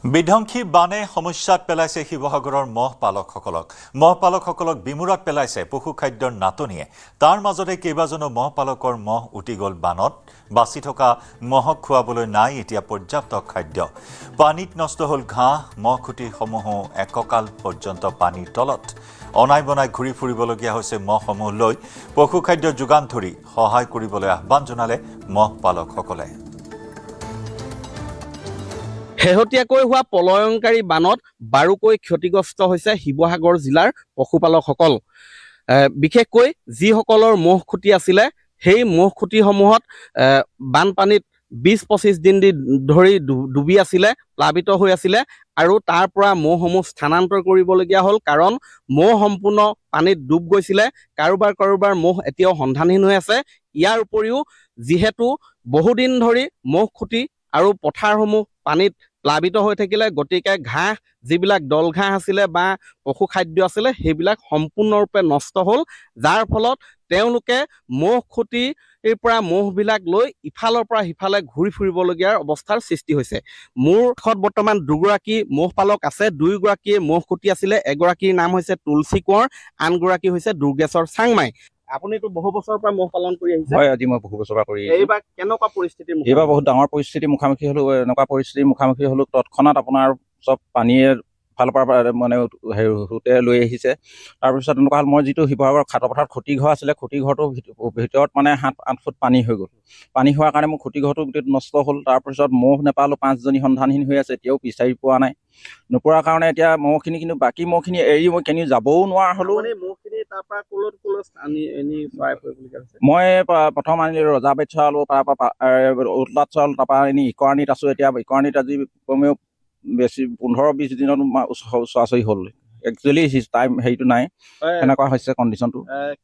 বিধ্বংসী বানে সমস্যাত পেলাইছে শিৱসাগৰৰ মহপালকসকলক বিমূৰত পেলাইছে পশুখাদ্যৰ নাটনিয়ে। তাৰ মাজতে কেইবাজনো মহপালকৰ মহ উটি গ'ল বানত। বাচি থকা মহক খুৱাবলৈ নাই এতিয়া পৰ্যাপ্ত খাদ্য। পানীত নষ্ট হ'ল ঘাঁহ, মহখুটিসমূহো এককাল পৰ্যন্ত পানীৰ তলত। অনাই বনাই ঘূৰি ফুৰিবলগীয়া হৈছে মহসমূহ লৈ। পশুখাদ্য যোগান ধৰি সহায় কৰিবলৈ আহ্বান জনালে মহপালকসকলে। শেহতীয়াকৈ হোৱা পলয়ংকাৰী বানত বাৰুকৈ ক্ষতিগ্ৰস্ত হৈছে শিৱসাগৰ জিলাৰ পশুপালকসকল। বিশেষকৈ যিসকলৰ মহ খুটি আছিলে সেই মহ খুটিসমূহত বানপানীত ২০-২৫ দিন ধৰি ডুবি আছিলে, প্লাবিত হৈ আছিলে আৰু তাৰ পৰা মহসমূহ স্থানান্তৰ কৰিবলগীয়া হ'ল, কাৰণ মহ সম্পূৰ্ণ পানীত ডুব গৈছিলে। কাৰোবাৰ মহ এতিয়াও সন্ধানহীন হৈ আছে। ইয়াৰ উপৰিও যিহেতু বহুদিন ধৰি মহ খুটি আৰু পথাৰসমূহ পানীত প্লাবিত হৈ থাকিলে, গতিকে ঘাঁহ যিবিলাক দল ঘাঁহ আছিলে বা পশু খাদ্য আছিলে সেইবিলাক সম্পূৰ্ণৰূপে নষ্ট হ'ল, যাৰ ফলত তেওঁলোকে মহ খুটিৰ পৰা মহবিলাক লৈ ইফালৰ পৰা সিফালে ঘূৰি ফুৰিবলগীয়া অৱস্থাৰ সৃষ্টি হৈছে। মোৰ কাষত বৰ্তমান দুগৰাকী মহপালক আছে। দুয়োগৰাকীয়ে মহ খুটি আছিলে। এগৰাকীৰ নাম হৈছে তুলসী কোঁৱৰ, আনগৰাকী হৈছে দুৰ্গেশ্বৰ চাংমাই। আপুনিতো বহু বছৰৰ পৰা মহ পালন কৰি আহিছে। হয়, আজি মই বহু বছৰৰ পৰা কৰি আহিছোঁ। এইবাৰ কেনেকুৱা পৰিস্থিতিৰ মুখামুখি? এইবাৰ বহুত ডাঙৰ পৰিস্থিতিৰ মুখামুখি হ'লো। এনেকুৱা পৰিস্থিতিৰ মুখামুখি হ'লো, তৎক্ষণাত আপোনাৰ চব পানীয়ে ফালৰ পৰা মানে সোঁতে লৈ আহিছে। তাৰপিছত এনেকুৱা হ'ল, মই যিটো শিৱসাগৰ খাটপথাৰত খুটি ঘৰ আছিলে, খুটি ঘৰটোৰ ভিতৰত মানে 7-8 ফুট পানী হৈ গ'ল। পানী হোৱাৰ কাৰণে মোৰ খুটি ঘৰটো গোটেই নষ্ট হ'ল। তাৰপিছত মহ নেপালোঁ, 5জনী সন্ধানহীন হৈ আছে, এতিয়াও বিচাৰি পোৱা নাই। নোপোৱাৰ কাৰণে এতিয়া মহখিনি, কিন্তু বাকী মহখিনি এৰি মই কেনি যাবও নোৱাৰা হ'লোঁ। মই প্ৰথম আনিলোঁ ৰজাবাৰীত চৰালোঁ, তাৰপৰা উতলাত চৰালোঁ, তাৰপৰা এনে ইকৰাণীত আছোঁ। এতিয়া ইকৰাণীত আজি কমেও বেছি 15-20 দিনত ওচৰা-ওচৰি হ'ল। একচুৱেলি টাইম হেৰিটো নাই, এনেকুৱা হৈছে কণ্ডিশ্যনটো।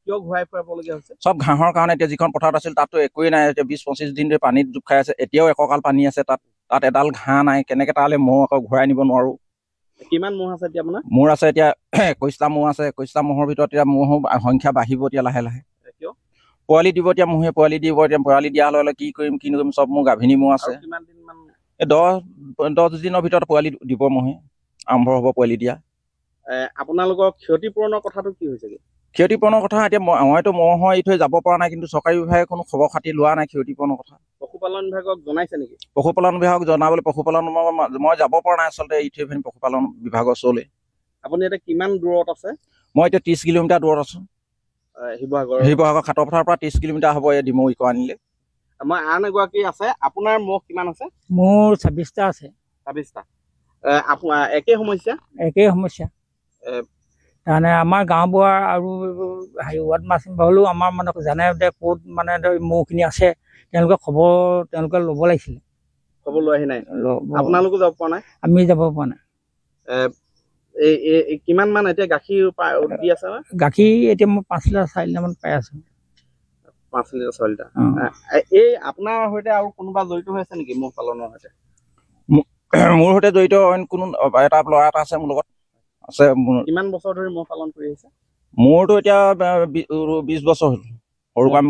কিয় ঘূৰাই ফুৰাবলগীয়া হৈছে? চব ঘাঁহৰ কাৰণে। এতিয়া যিখন পথাৰত আছিল তাততো একোৱেই নাই। এতিয়া 20-25 দিন ধৰি পানীত ডুব খাই আছে, এতিয়াও এককাল পানী আছে তাত এডাল ঘাঁহ নাই। কেনেকৈ তালৈ মহ আকৌ ঘূৰাই নিব নোৱাৰোঁ। কিমান মহ আছে এতিয়া আপোনাৰ? মোৰ আছে এতিয়া 21টা মহ আছে। 21টা মহৰ ভিতৰত এতিয়া মহৰ সংখ্যা বাঢ়িব এতিয়া লাহে লাহে। কিয়? পোৱালি দিব এতিয়া, মহে পোৱালি দিব। এতিয়া পোৱালি দিয়া হ'লে কি কৰিম চব মোৰ গাভিনী মহ আছে। কিমান দিন মান? এই 10 দিনৰ ভিতৰত পোৱালি দিব, মহে আৰম্ভ হ'ব পোৱালি দিয়া। আপোনালোকৰ ক্ষতিপূৰণৰ কথাটো কি হৈছেগে? ক্ষতিপূৰণৰ কথা এতিয়া মইতো মহৰ এৰি থৈ যাব পৰা নাই, কিন্তু চৰকাৰী বিভাগে কোনো খবৰ খাতি লোৱা নাই ক্ষতিপূৰণৰ কথা। পশুপালন বিভাগক জনাইছে নেকি? পশুপালন বিভাগক জনাবলৈ মই যাব পৰা নাই আচলতে এৰি থৈ পিনি পশুপালন বিভাগৰ ওচৰলৈ। আপুনি এতিয়া কিমান দূৰত আছে? মই এতিয়া 30 কিলোমিটাৰ দূৰত আছোঁ। শিৱসাগৰ খাটপথাৰৰ পৰা 30 কিলোমিটাৰ হ'ব এই ডিমৌ ইকৰাণীলৈ। মই আন এগৰাকী আছে। আপোনাৰ মহ কিমান আছে? মোৰ 26টা আছে। 26টা। আপোনাৰ একে সমস্যা? একেই সমস্যা। তাৰমানে আমাৰ গাঁওবুঢ়া আৰু ৱাৰ্ড মাছমৰীয়া হ'লেও আমাৰ মানে জানে যে ক'ত মানে মহখিনি আছে, তেওঁলোকে ল'ব লাগিছিলে। খবৰ লৈ আহি নাই? আপোনালোকো যাব পৰা নাই? আমি যাব পৰা নাই। কিমান মান এতিয়া গাখীৰ দি আছে? গাখীৰ এতিয়া মই 5 লিটাৰ 4 লিটাৰমান পাই আছোঁ। 5 লিটাৰ 6 লিটাৰ। এই আপোনাৰ সৈতে আৰু কোনোবা জড়িত হৈ আছে নেকি মহ পালনৰ সৈতে? মোৰ সৈতে জড়িত অইন কোনো ল'ৰা এটা আছে মোৰ লগত আছে। কিমান বছৰ ধৰি মহ পালন কৰি আহিছে? মোৰতো এতিয়া 20 বছৰ হ'ল। সৰুৰ পৰা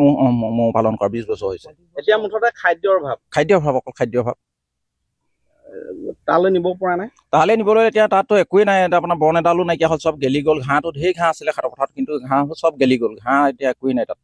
মহ পালন কৰা 20 বছৰ হৈছে। এতিয়া মুঠতে খাদ্যৰ অভাৱ? অকল খাদ্যৰ অভাৱ। তালৈ নিব পৰা নাই? তালৈ নিবলৈ এতিয়া তাততো একোৱেই নাই। আপোনাৰ বন এডালো নাইকিয়া হ'ল, চব গেলি গ'ল। ঘাঁহটো ঢেৰ ঘাঁহ আছিলে খাটপথাৰত, কিন্তু ঘাঁহবোৰ চব গেলি গ'ল। ঘাঁহ এতিয়া একোৱেই নাই তাত।